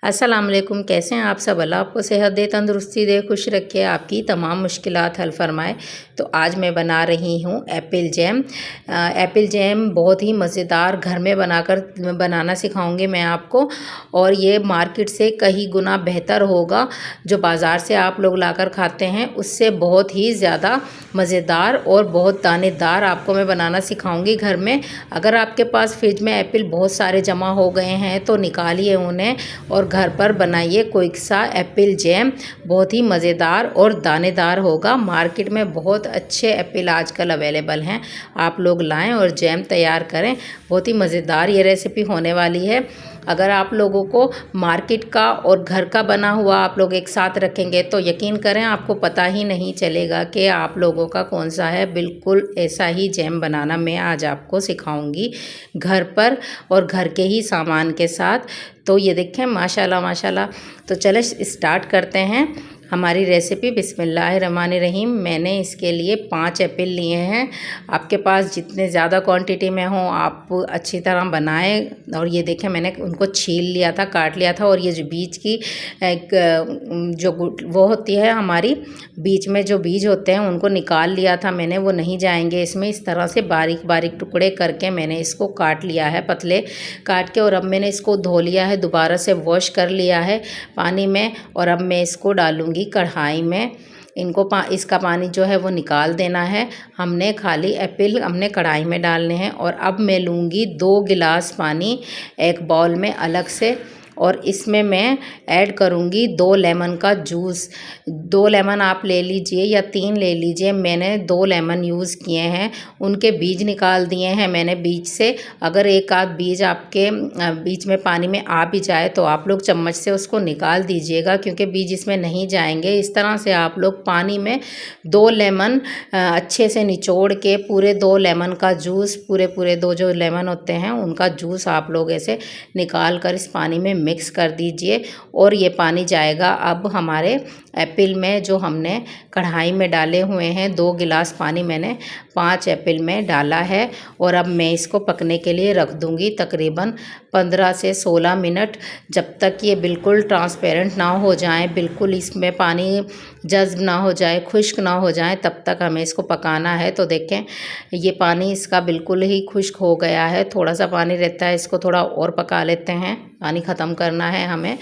अस्सलाम वालेकुम। कैसे हैं आप सब? अल्लाह आपको सेहत दे, तंदुरुस्ती दे, खुश रखे, आपकी तमाम मुश्किलात हल फरमाए। तो आज मैं बना रही हूँ एप्पल जैम। एप्पल जैम बहुत ही मज़ेदार घर में बनाना सिखाऊंगी मैं आपको। और ये मार्केट से कई गुना बेहतर होगा। जो बाज़ार से आप लोग लाकर खाते हैं उससे बहुत ही ज़्यादा मज़ेदार और बहुत दानेदार आपको मैं बनाना सिखाऊंगी घर में। अगर आपके पास फ्रिज में एप्पल बहुत सारे जमा हो गए हैं तो निकालिए उन्हें और घर पर बनाइए क्विक सा एप्पल जैम। बहुत ही मज़ेदार और दानेदार होगा। मार्केट में बहुत अच्छे एप्पल आजकल अवेलेबल हैं, आप लोग लाएं और जैम तैयार करें। बहुत ही मज़ेदार ये रेसिपी होने वाली है। अगर आप लोगों को मार्केट का और घर का बना हुआ आप लोग एक साथ रखेंगे तो यकीन करें आपको पता ही नहीं चलेगा कि आप लोगों का कौन सा है। बिल्कुल ऐसा ही जैम बनाना मैं आज आपको सिखाऊंगी घर पर और घर के ही सामान के साथ। तो ये देखें माशाल्लाह माशाल्लाह। तो चले स्टार्ट करते हैं हमारी रेसिपी। बिस्मिल्लाहिर्रहमानिर्रहीम। मैंने इसके लिए 5 एप्पल लिए हैं। आपके पास जितने ज़्यादा क्वांटिटी में हो आप अच्छी तरह बनाएं। और ये देखें मैंने उनको छील लिया था, काट लिया था। और ये जो बीज की एक जो वो होती है हमारी, बीच में जो बीज होते हैं उनको निकाल लिया था मैंने, वो नहीं जाएंगे इसमें। इस तरह से बारीक बारीक टुकड़े करके मैंने इसको काट लिया है, पतले काट के। और अब मैंने इसको धो लिया है, दोबारा से वॉश कर लिया है पानी में। और अब मैं इसको डालूँगी कढ़ाई में। इसका पानी जो है वो निकाल देना है। हमने खाली एप्पल हमने कढ़ाई में डालने हैं। और अब मैं लूँगी 2 गिलास पानी एक बाउल में अलग से। और इसमें मैं ऐड करूँगी 2 लेमन का जूस। 2 लेमन आप ले लीजिए या 3 ले लीजिए। मैंने 2 लेमन यूज़ किए हैं, उनके बीज निकाल दिए हैं मैंने बीज से। अगर एक आध बीज आपके बीच में पानी में आ भी जाए तो आप लोग चम्मच से उसको निकाल दीजिएगा, क्योंकि बीज इसमें नहीं जाएंगे। इस तरह से आप लोग पानी में 2 लेमन अच्छे से निचोड़ के, पूरे 2 लेमन का जूस, पूरे 2 जो लेमन होते हैं उनका जूस आप लोग ऐसे निकाल कर इस पानी में मिक्स कर दीजिए। और ये पानी जाएगा अब हमारे एप्पल में जो हमने कढ़ाई में डाले हुए हैं। 2 गिलास पानी मैंने 5 एप्पल में डाला है। और अब मैं इसको पकने के लिए रख दूँगी तकरीबन 15 से 16 मिनट, जब तक ये बिल्कुल ट्रांसपेरेंट ना हो जाए, बिल्कुल इसमें पानी जज्ब ना हो जाए, खुश्क ना हो जाए, तब तक हमें इसको पकाना है। तो देखें ये पानी इसका बिल्कुल ही खुश्क हो गया है। थोड़ा सा पानी रहता है, इसको थोड़ा और पका लेते हैं, पानी ख़त्म करना है हमें।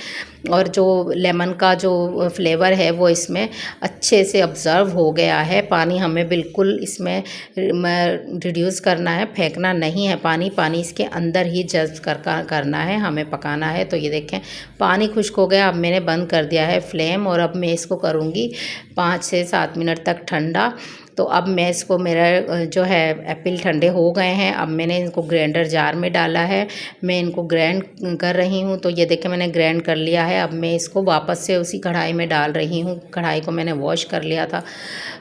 और जो लेमन का जो फ्लेवर है वो इसमें अच्छे से ऑब्ज़र्व हो गया है। पानी हमें बिल्कुल इसमें रिड्यूस करना है, फेंकना नहीं है पानी। पानी इसके अंदर ही जज्ब करना है, हमें पकाना है। तो ये देखें पानी खुश्क हो गया। अब मैंने बंद कर दिया है फ्लेम। और अब मैं इसको करूँगी 5 से 7 मिनट तक ठंडा। तो अब मैं इसको, मेरा जो है एप्पल ठंडे हो गए हैं। अब मैंने इनको ग्राइंडर जार में डाला है, मैं इनको ग्राइंड कर रही हूँ। तो ये देखें मैंने ग्राइंड कर लिया है। अब मैं इसको वापस से उसी कढ़ाई में डाल रही हूँ। कढ़ाई को मैंने वॉश कर लिया था।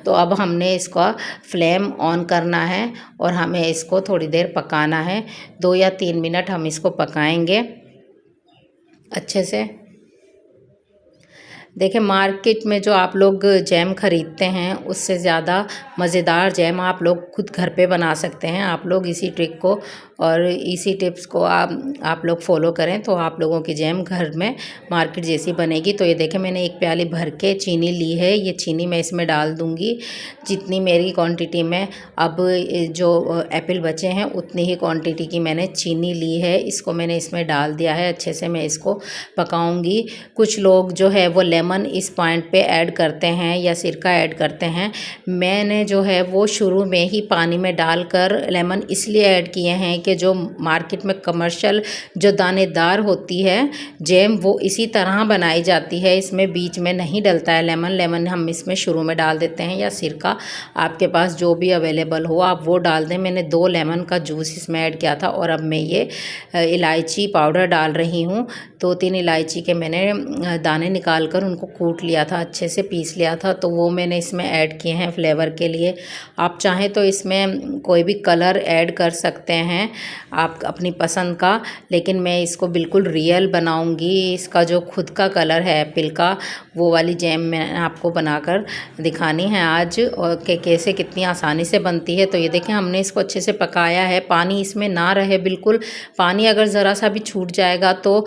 तो अब हमने इसका फ्लेम ऑन करना है और हमें इसको थोड़ी देर पकाना है। 2 या 3 मिनट हम इसको पकाएंगे अच्छे से। देखिए मार्केट में जो आप लोग जैम ख़रीदते हैं उससे ज़्यादा मज़ेदार जैम आप लोग खुद घर पे बना सकते हैं। आप लोग इसी ट्रिक को और इसी टिप्स को आप लोग फॉलो करें तो आप लोगों की जैम घर में मार्केट जैसी बनेगी। तो ये देखें मैंने 1 प्याली भर के चीनी ली है। ये चीनी मैं इसमें डाल दूँगी जितनी मेरी क्वांटिटी में अब जो एप्पल बचे हैं उतनी ही क्वांटिटी की मैंने चीनी ली है। इसको मैंने इसमें डाल दिया है। अच्छे से मैं इसको पकाऊँगी। कुछ लोग जो है वो लेमन इस पॉइंट पे ऐड करते हैं या सिरका ऐड करते हैं। मैंने जो है वो शुरू में ही पानी में डालकर लेमन इसलिए ऐड किए हैं कि जो मार्केट में कमर्शियल जो दानेदार होती है जैम वो इसी तरह बनाई जाती है, इसमें बीच में नहीं डलता है लेमन। लेमन हम इसमें शुरू में डाल देते हैं या सिरका, आपके पास जो भी अवेलेबल हो आप वो डाल दें। मैंने 2 लेमन का जूस इसमें ऐड किया था। और अब मैं ये इलायची पाउडर डाल रही हूँ। 2-3 इलायची के मैंने दाने निकाल कर उनको कूट लिया था, अच्छे से पीस लिया था। तो वो मैंने इसमें ऐड किए हैं फ्लेवर के लिए। आप चाहें तो इसमें कोई भी कलर ऐड कर सकते हैं आप अपनी पसंद का, लेकिन मैं इसको बिल्कुल रियल बनाऊंगी। इसका जो खुद का कलर है एप्पल का, वो वाली जैम मैं आपको बनाकर दिखानी है आज, और कैसे कितनी आसानी से बनती है। तो ये देखें हमने इसको अच्छे से पकाया है। पानी इसमें ना रहे बिल्कुल। पानी अगर ज़रा सा भी छूट जाएगा तो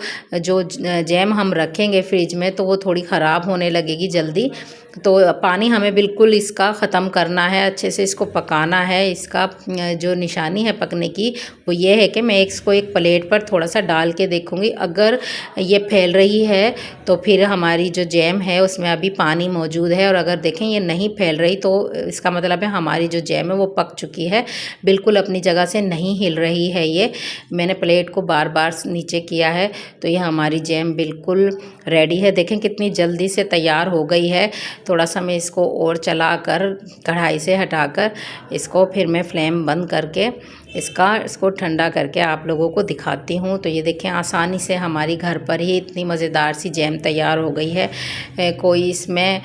जो जैम हम रखेंगे फ्रिज में तो वो थोड़ी ख़राब होने लगेगी जल्दी। तो पानी हमें बिल्कुल इसका ख़त्म करना है, अच्छे से इसको पकाना है। इसका जो निशानी है पकने की वो ये है कि मैं इसको एक प्लेट पर थोड़ा सा डाल के देखूँगी। अगर ये फैल रही है तो फिर हमारी जो जैम है उसमें अभी पानी मौजूद है, और अगर देखें ये नहीं फैल रही तो इसका मतलब है हमारी जो जैम है वो पक चुकी है। बिल्कुल अपनी जगह से नहीं हिल रही है ये। मैंने प्लेट को बार बार नीचे किया है तो ये हमारी जैम बिल्कुल रेडी है। देखें कितनी जल्दी से तैयार हो गई है। थोड़ा सा मैं इसको और चलाकर कढ़ाई से हटाकर इसको फिर मैं फ्लेम बंद करके इसको ठंडा करके आप लोगों को दिखाती हूँ। तो ये देखें आसानी से हमारी घर पर ही इतनी मज़ेदार सी जैम तैयार हो गई है। कोई इसमें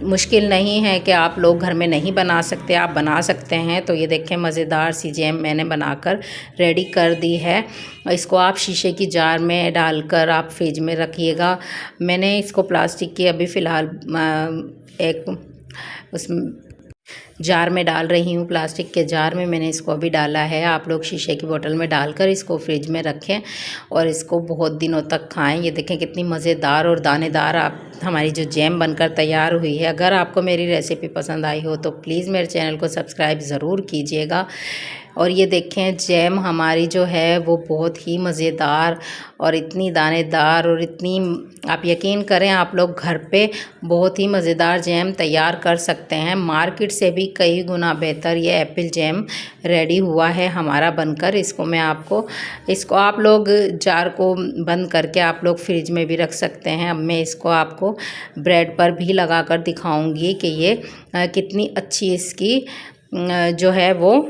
मुश्किल नहीं है कि आप लोग घर में नहीं बना सकते, आप बना सकते हैं। तो ये देखें मज़ेदार सी जैम मैंने बनाकर रेडी कर दी है। इसको आप शीशे की जार में डालकर आप फ्रिज में रखिएगा। मैंने इसको प्लास्टिक की अभी फ़िलहाल एक उस जार में डाल रही हूँ। प्लास्टिक के जार में मैंने इसको अभी डाला है। आप लोग शीशे की बोतल में डालकर इसको फ्रिज में रखें और इसको बहुत दिनों तक खाएं। ये देखें कितनी मज़ेदार और दानेदार हमारी जो जैम बनकर तैयार हुई है। अगर आपको मेरी रेसिपी पसंद आई हो तो प्लीज़ मेरे चैनल को सब्सक्राइब ज़रूर कीजिएगा। और ये देखें जैम हमारी जो है वो बहुत ही मज़ेदार और इतनी दानेदार और इतनी, आप यकीन करें आप लोग घर पे बहुत ही मज़ेदार जैम तैयार कर सकते हैं। मार्केट से भी कई गुना बेहतर ये एप्पल जैम रेडी हुआ है हमारा बनकर। इसको आप लोग जार को बंद करके आप लोग फ्रिज में भी रख सकते हैं। अब मैं इसको आपको ब्रेड पर भी लगा कर दिखाऊँगी कि ये कितनी अच्छी इसकी जो है वो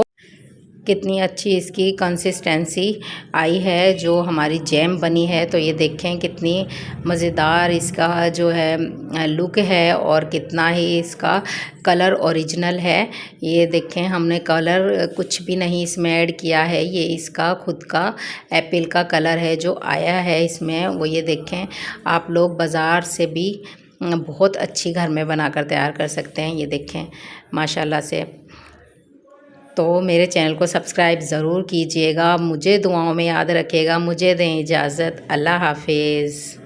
कितनी अच्छी इसकी कंसिस्टेंसी आई है, जो हमारी जैम बनी है। तो ये देखें कितनी मज़ेदार इसका जो है लुक है और कितना ही इसका कलर ओरिजिनल है। ये देखें हमने कलर कुछ भी नहीं इसमें ऐड किया है, ये इसका खुद का एप्पल का कलर है जो आया है इसमें। वो ये देखें आप लोग बाज़ार से भी बहुत अच्छी घर में बनाकर तैयार कर सकते हैं। ये देखें माशाल्लाह से। तो मेरे चैनल को सब्सक्राइब ज़रूर कीजिएगा। मुझे दुआओं में याद रखिएगा। मुझे दें इजाज़त। अल्लाह हाफिज़।